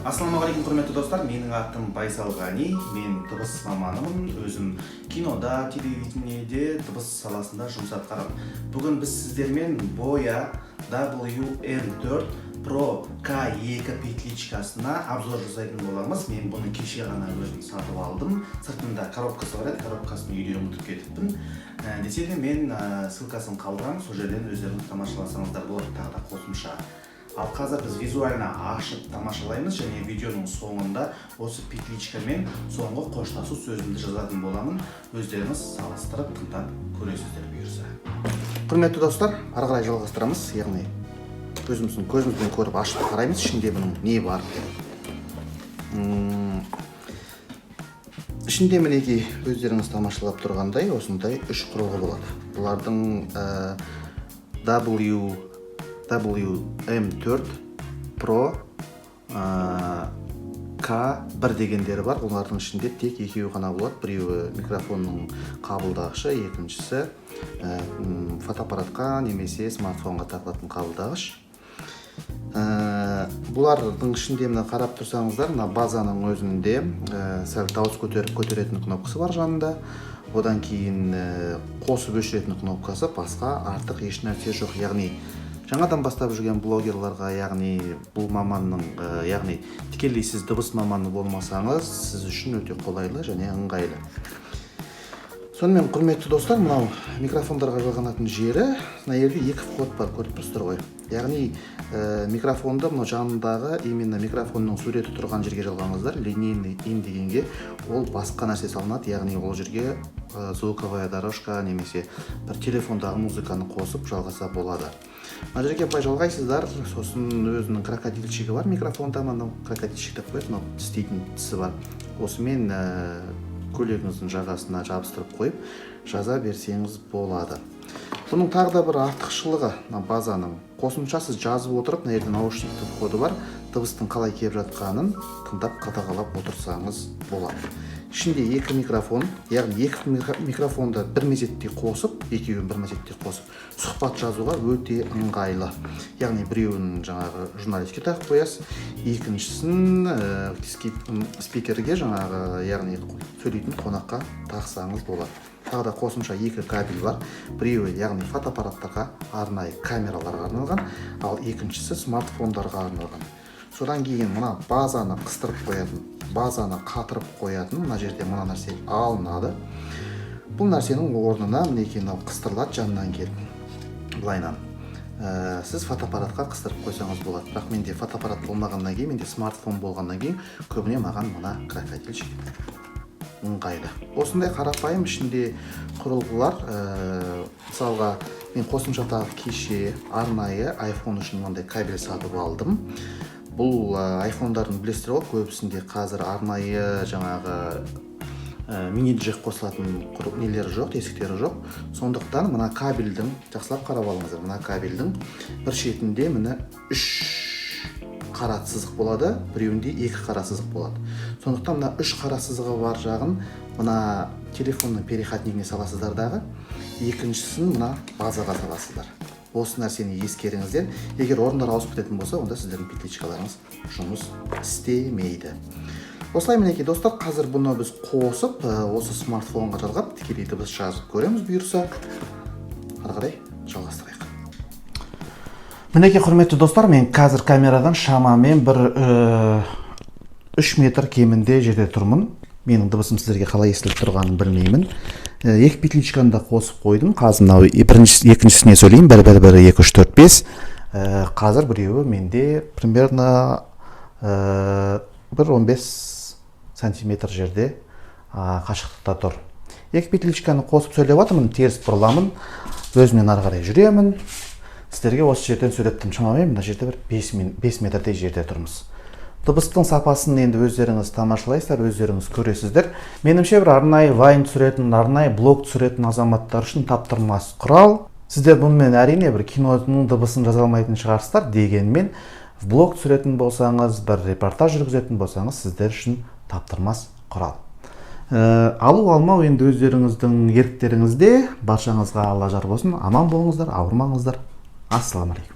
Ассалаумағалейкум құрметті достар, менің атым Байсал Ғани, мен дыбыс маманымын, өзім кинода, телевидениеде дыбыс саласында жұмыс атқарамын. Бүгін біз сіздермен Boya WM4 Pro K2 петличкасына обзор жасайтын боламыз. Мен бұны кеше ғана өзім сатып алдым. Сыртында коробкасы бар еді, коробкасын үйде ұмытып кетіппін. Десе де мен ссылкасын қалдырамын, сол жерден өздеріңіз тамашаласаңыздар болады, тағы да қосымша. Ал қазір біз визуально ашып тамашалаймыз, және видеоның соңында осы петличкамен соңғы қоштасу сөзімді жазатын боламын. Өздеріңіз салыстырып тыңдап көресіздер бұйырса. Құрметті достар, ары қарай жалғастырамыз, яғни өзіміздің көзімізбен көріп ашып қараймыз, ішінде бұның не бар. Ішінде мінекей өздеріңіз тамашалап тұрғандай осындай үш құрылғы болады. Бұлардың WM4 Pro K1 дегендері бар. Олардың ішінде тек екеуі ғана болады. Біреуі микрофонның қабылдағышы, екіншісі фотоаппаратқа немесе смартфонға тағылатын қабылдағыш. Бұлардың ішінде мына қарап тұрсаңыздар, мына базаның өзінде сәл дауыс көтеретін кнопкасы бар жанында. Одан кейін қосып өшіретін кнопкасы, басқа артық еш нәрсе жоқ. Яғни жаңадан бастап жүрген блогерларға, яғни бұл маманның, яғни тікелей сіз дыбыс маманы болмасаңыз, сіз үшін өте қолайлы және ыңғайлы. Сонымен құрметті достар, мынау микрофондарға жалғанатын жері, мына жерде екі вход бар, көріп тұрсыздар ғой. Яғни микрофонды мына жанындағы именно микрофонның суреті тұрған жерге жалғаңыздар, линейный ин дегенге ол басқа нәрсе салынады, яғни ол жерге звуковая дорожка немесе бір телефондағы музыканы қосып жалғаса болады. Мына жерге былай жалғайсыздар, сосын өзінің крокодильчигі бар микрофонда, мынау крокодильчик деп қояды, мынау тістейтін тісі бар. Осымен көйлегіңіздің жағасына жабыстырып қойып жаза берсеңіз болады. Бұның тағы да бір артықшылығы, базаның қосымша сіз жазып отырып, мына жерде наушниктің коды бар, дыбыстың қалай келіп жатқанын тыңдап қадағалап отырсаңыз болады. Ішінде екі микрофон, яғни екі микрофонды бір мезетте қосып, екеуін бір мезетте қосып, сұхбат жазуға өте ыңғайлы. Яғни біреуін жаңағы журналистке тағып қоясыз, екіншісін спикерге жаңағы, яғни сөйлейтін қонаққа тақсаңыз болады. Тағы да қосымша екі кабель бар. Біреуі яғни фотоаппараттарға, арнайы камераларға арналған, ал екіншісі смартфондарға арналған. Содан кейін мына базаны қыстырып қоятын, базаны қатырып қоятын, мына жерде мына нәрсе алынады. Бұл нәрсенің орнына мінекей қыстырылады жанынан келіп. Былайынан. Сіз фотоаппаратқа қыстырып қойсаңыз болады. Бірақ менде фотоаппарат болмағаннан кейін, менде смартфон болғаннан кейін, көбіне маған мына крокодильчик ыңғайлы. Осындай қарапайым ішінде құрылғылар, мысалға мен қосымша тағы кеше арнайы iPhone үшін мынандай кабель сатып алдым. Бұл iPhone-дардың білесіздер ғой, көбісінде қазір арнайы жаңағы мини-джек қосылатын нелері жоқ, тесіктері жоқ. Сондықтан мына кабельдің, жақсылап қарап алыңыздар, мына кабельдің бір шетінде міне 3 қара сызық болады, біреуінде 2 қара сызық болады. Сондықтан мына 3 қара сызығы бар жағын мына телефонның переходнигіне саласыздар дағы, екіншісін мына базаға саласыздар. Осы нәрсені ескеріңіздер. Егер орындар ауысып кететін болса, онда сіздердің петличкаларыңыз жұмыс істемейді. Осылай мінекей достар, қазір бұны біз қосып, осы смартфонға жалғап, тікелей дыбыс жазып көреміз бұйырса. Ары қарай жалғастырайық. Мінекей құрметті достар, мен қазір камерадан шамамен бір 3 метр кемінде жерде тұрмын. Менің дыбысым сіздерге қалай естіліп тұрғанын білмеймін. Екі петличканы да қосып қойдым. Қазір мынау екіншісіне сөйлеймін. 1, 1, 1, 2, 3, 4, 5. Қазір біреуі менде примерно 15 сантиметр жерде қашықтықта тұр. Екі петличканы қосып сөйлеп жатырмын, теріс бұрыламын, өзімнен ары қарай жүремін. Сіздерге осы жерден сөйлеттім. Шамамен мына жерде бір 5 метрдей жерде тұрмыз. Дыбыстың сапасын енді өздеріңіз тамашалайсыздар, өздеріңіз көресіздер. Меніңше бір арнайы вайн түсіретін, арнайы блог түсіретін азаматтар үшін таптырмас құрал. Сіздер бұнымен әрине бір киноның дыбысын жаза алмайтын шығарсыздар, дегенмен блог түсіретін болсаңыз, бір репортаж жүргізетін болсаңыз, сіздер үшін таптырмас құрал. Алу алмау енді өздеріңіздің еріктеріңізде. Баршаңызға Алла жар болсын, аман болыңыздар, ауырмаңыздар. Ассаламу алейкум.